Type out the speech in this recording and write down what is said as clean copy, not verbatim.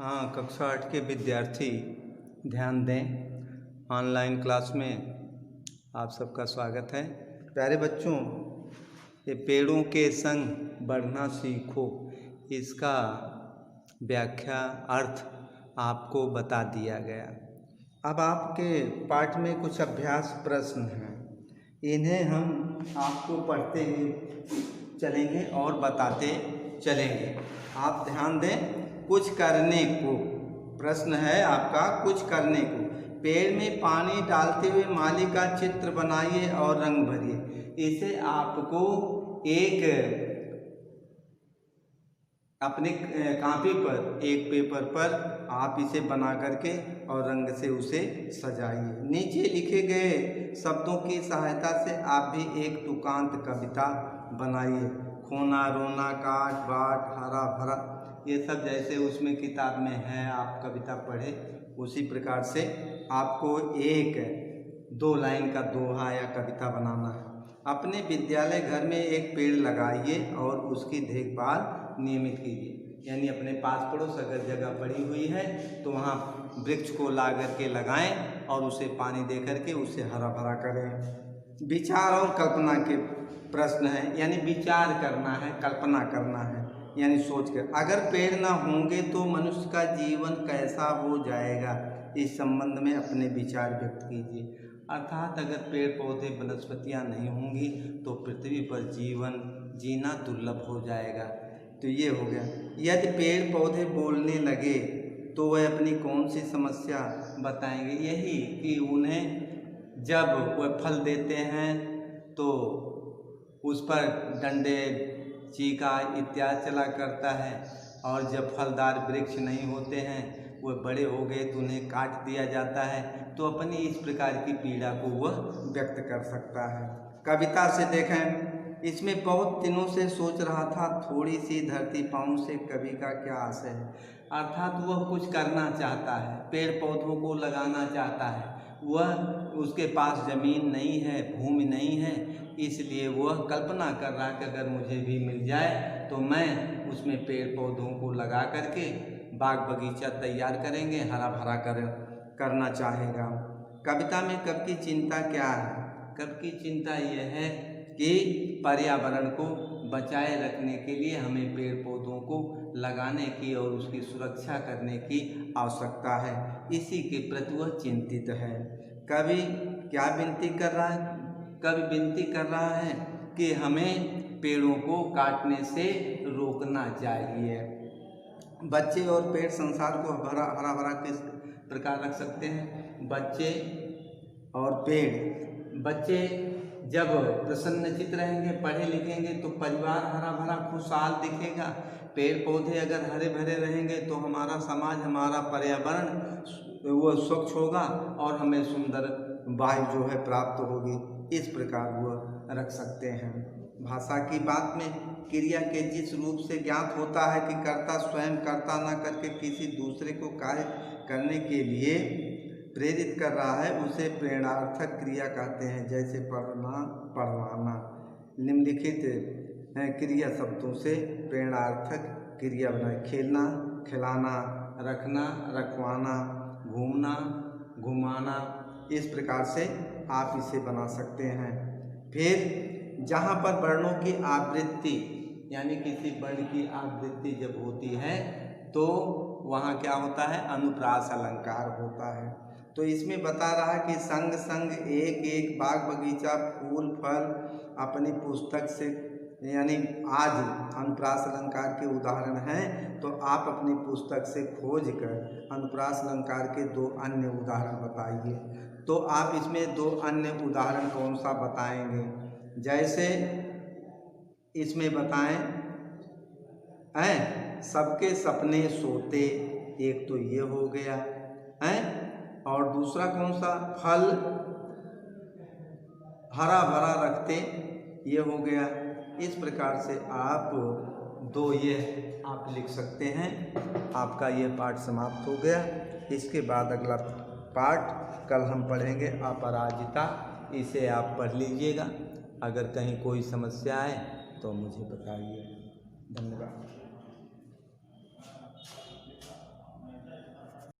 हाँ, कक्षा 8 के विद्यार्थी ध्यान दें। ऑनलाइन क्लास में आप सबका स्वागत है। प्यारे बच्चों, ये पेड़ों के संग बढ़ना सीखो, इसका व्याख्या अर्थ आपको बता दिया गया। अब आपके पाठ में कुछ अभ्यास प्रश्न हैं, इन्हें हम आपको पढ़ते हुए चलेंगे और बताते चलेंगे। आप ध्यान दें। कुछ करने को प्रश्न है आपका, कुछ करने को। पेड़ में पानी डालते हुए माली का चित्र बनाइए और रंग भरिए। इसे आपको एक अपने कॉपी पर, एक पेपर पर आप इसे बना करके और रंग से उसे सजाइए। नीचे लिखे गए शब्दों की सहायता से आप भी एक तुकांत कविता बनाइए। खोना, रोना, काट, बाट, हरा भरा, ये सब जैसे उसमें किताब में है, आप कविता पढ़े उसी प्रकार से आपको एक 2 लाइन का दोहा या कविता बनाना है। अपने विद्यालय घर में एक पेड़ लगाइए और उसकी देखभाल नियमित कीजिए। यानी अपने पास पड़ोस अगर जगह पड़ी हुई है तो वहाँ वृक्ष को ला करके लगाएं और उसे पानी दे करके उसे हरा भरा करें। विचार और कल्पना के प्रश्न है, यानी विचार करना है, कल्पना करना है, यानी सोच कर। अगर पेड़ ना होंगे तो मनुष्य का जीवन कैसा हो जाएगा, इस संबंध में अपने विचार व्यक्त कीजिए। अर्थात अगर पेड़ पौधे वनस्पतियाँ नहीं होंगी तो पृथ्वी पर जीवन जीना दुर्लभ हो जाएगा। तो ये हो गया। यदि पेड़ पौधे बोलने लगे तो वह अपनी कौन सी समस्या बताएंगे? यही कि उन्हें जब वह फल देते हैं तो उस पर डंडे, चीका इत्यादि चला करता है, और जब फलदार वृक्ष नहीं होते हैं, वह बड़े हो गए तो उन्हें काट दिया जाता है। तो अपनी इस प्रकार की पीड़ा को वह व्यक्त कर सकता है। कविता से देखें, इसमें बहुत दिनों से सोच रहा था, थोड़ी सी धरती पाऊँ से कवि का क्या आशय है। अर्थात वह कुछ करना चाहता है, पेड़ पौधों को लगाना चाहता है। वह उसके पास ज़मीन नहीं है, भूमि नहीं है, इसलिए वह कल्पना कर रहा है कि अगर मुझे भी मिल जाए तो मैं उसमें पेड़ पौधों को लगा करके बाग बगीचा तैयार करेंगे, हरा भरा करना चाहेगा। कविता में कवि की चिंता क्या है? कवि की चिंता यह है कि पर्यावरण को बचाए रखने के लिए हमें पेड़ पौधों को लगाने की और उसकी सुरक्षा करने की आवश्यकता है। इसी के प्रति वह चिंतित है। कवि क्या विनती कर रहा है? कवि विनती कर रहा है कि हमें पेड़ों को काटने से रोकना चाहिए। बच्चे और पेड़ संसार को हरा भरा किस प्रकार रख सकते हैं? बच्चे और पेड़, बच्चे जब प्रसन्नचित्त रहेंगे, पढ़े लिखेंगे तो परिवार हरा भरा खुशहाल दिखेगा। पेड़ पौधे अगर हरे भरे रहेंगे तो हमारा समाज, हमारा पर्यावरण वो स्वच्छ होगा और हमें सुंदर वायु जो है प्राप्त होगी। इस प्रकार वह रख सकते हैं। भाषा की बात में क्रिया के जिस रूप से ज्ञात होता है कि कर्ता स्वयं कर्ता न करके किसी दूसरे को कार्य करने के लिए प्रेरित कर रहा है, उसे प्रेरणार्थक क्रिया कहते हैं। जैसे पढ़ना, पढ़वाना। निम्नलिखित क्रिया शब्दों से प्रेरणार्थक क्रिया बनाए। खेलना, खिलाना, रखना, रखवाना, घूमना, घुमाना। इस प्रकार से आप इसे बना सकते हैं। फिर जहाँ पर वर्णों की आवृत्ति, यानी किसी वर्ण की आवृत्ति जब होती है तो वहाँ क्या होता है? अनुप्रास अलंकार होता है। तो इसमें बता रहा है कि संग संग एक एक बाग बगीचा, फूल फल अपनी पुस्तक से, यानी आज अनुप्रास अलंकार के उदाहरण हैं तो आप अपनी पुस्तक से खोज कर अनुप्रास अलंकार के 2 अन्य उदाहरण बताइए। तो आप इसमें 2 अन्य उदाहरण कौन सा बताएंगे? जैसे इसमें बताएं हैं, सबके सपने सोते, एक तो ये हो गया है, और दूसरा कौन सा? फल हरा भरा रखते, ये हो गया। इस प्रकार से आप 2 ये आप लिख सकते हैं। आपका ये पाठ समाप्त हो गया। इसके बाद अगला पाठ कल हम पढ़ेंगे, अपराजिता। इसे आप पढ़ लीजिएगा। अगर कहीं कोई समस्या है तो मुझे बताइए। धन्यवाद।